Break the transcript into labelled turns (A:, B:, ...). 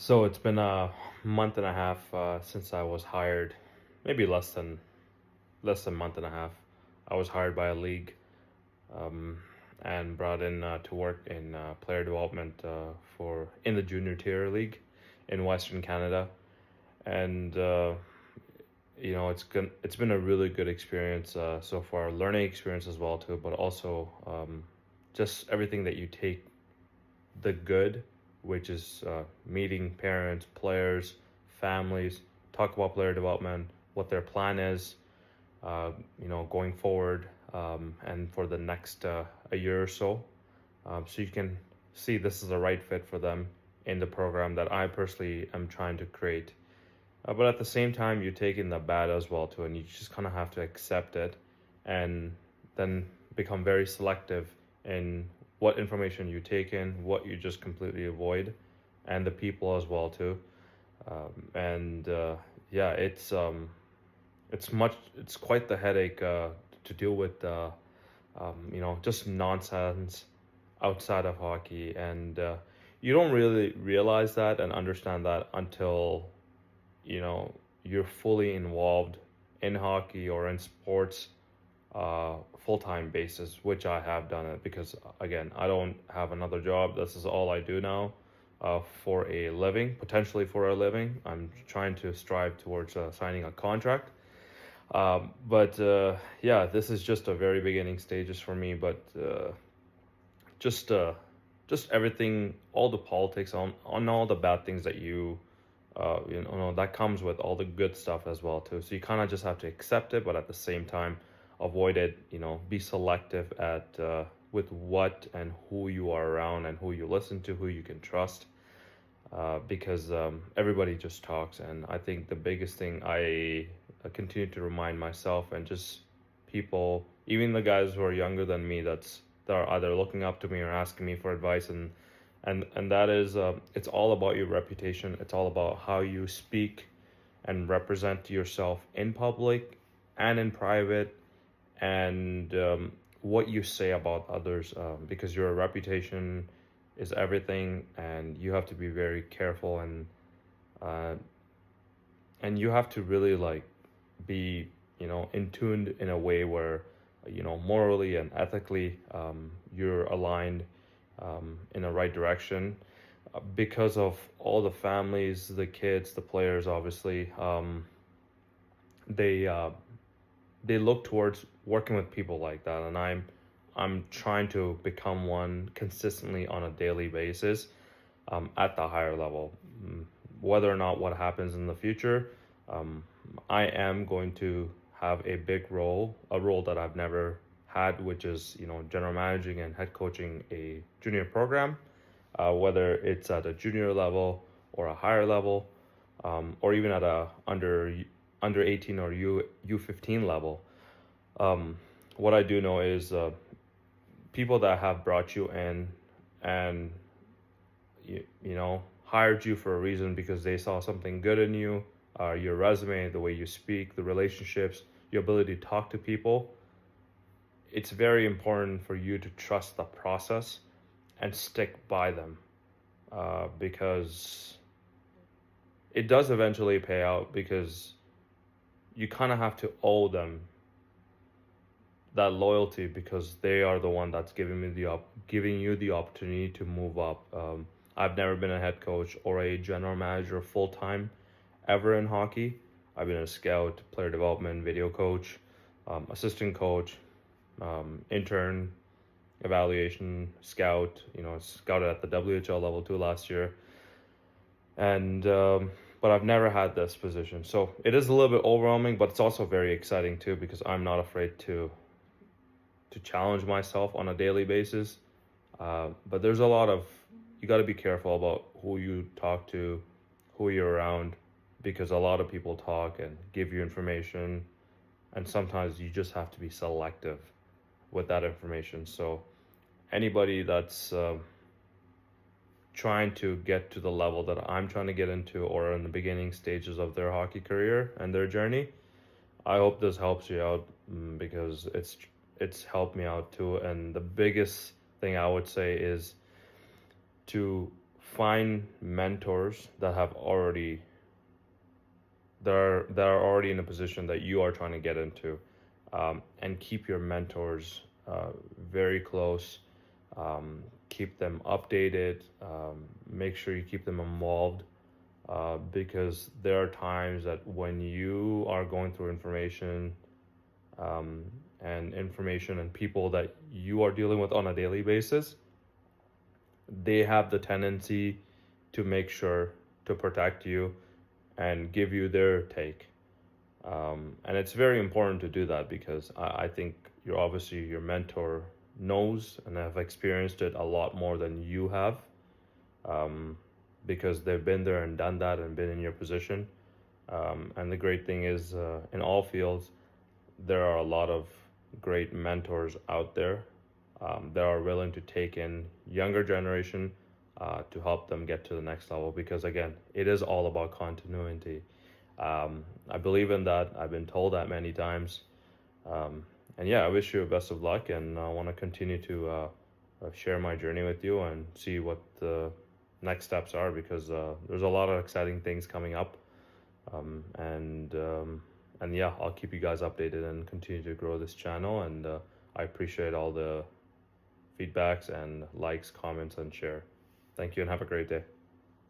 A: So it's been a month and a half since I was hired, maybe less than a month and a half. I was hired by a league um, and brought in to work in player development for in the junior tier league in Western Canada, and it's been a really good experience so far, learning experience as well too, but also just everything that you take the good, which is meeting parents, players, families, talk about player development, what their plan is, going forward, and for the next a year or so. So you can see this is the right fit for them in the program that I personally am trying to create. But at the same time, you take in the bad as well too, and you just kind of have to accept it, and then become very selective in what information you take in, what you just completely avoid, and the people as well too. And yeah, it's quite the headache to deal with. Just nonsense outside of hockey, and you don't really realize that and understand that until you're fully involved in hockey or in sports full-time basis, which I have done it because again, I don't have another job. This is all I do now for a living, potentially for a living. I'm trying to strive towards signing a contract. But yeah, this is just a very beginning stages for me, but just uh just everything, all the politics on all the bad things that that comes with all the good stuff as well too. So you kind of just have to accept it, but at the same time, avoid it. Be selective at with what and who you are around and who you listen to, who you can trust, because everybody just talks. And I think the biggest thing I continue to remind myself and just people, even the guys who are younger than me, that are either looking up to me or asking me for advice, and that is it's all about your reputation. It's all about how you speak and represent yourself in public and in private, and what you say about others, because your reputation is everything, and you have to be very careful, uh, and you have to really like be in tuned in a way where morally and ethically you're aligned in the right direction, because of all the families, the kids, the players, obviously, they they look towards working with people like that, and I'm trying to become one consistently on a daily basis, at the higher level. Whether or not what happens in the future, um, I am going to have a role that I've never had, which is general managing and head coaching a junior program, whether it's at a junior level or a higher level, or even at a under 18 or U15 level. What I do know is people that have brought you in and hired you for a reason because they saw something good in you, your resume, the way you speak, the relationships, your ability to talk to people. It's very important for you to trust the process and stick by them, because it does eventually pay out, because you kind of have to owe them that loyalty, because they are the one that's giving you the opportunity to move up. I've never been a head coach or a general manager full time ever in hockey. I've been a scout, player development, video coach, assistant coach, intern, evaluation, scout. Scouted at the WHL level 2 last year, and but I've never had this position, so it is a little bit overwhelming, but it's also very exciting too, because I'm not afraid to challenge myself on a daily basis. But there's a lot of, you got to be careful about who you talk to, who you're around, because a lot of people talk and give you information, and sometimes you just have to be selective with that information. So anybody that's trying to get to the level that I'm trying to get into, or in the beginning stages of their hockey career and their journey, I hope this helps you out, because it's helped me out too. And the biggest thing I would say is to find mentors that have already that are already in a position that you are trying to get into, and keep your mentors very close. Keep them updated. Make sure you keep them involved, because there are times that when you are going through um, information and people that you are dealing with on a daily basis, they have the tendency to make sure to protect you and give you their take. And it's very important to do that because I think you're obviously your mentor knows and have experienced it a lot more than you have, um, because they've been there and done that and been in your position. And the great thing is, in all fields, there are a lot of great mentors out there that are willing to take in younger generation to help them get to the next level. Because again, it is all about continuity. I believe in that. I've been told that many times. And yeah, I wish you best of luck, and I want to continue to share my journey with you and see what the next steps are, because there's a lot of exciting things coming up. And yeah, I'll keep you guys updated and continue to grow this channel. And I appreciate all the feedbacks and likes, comments, and share. Thank you, and have a great day.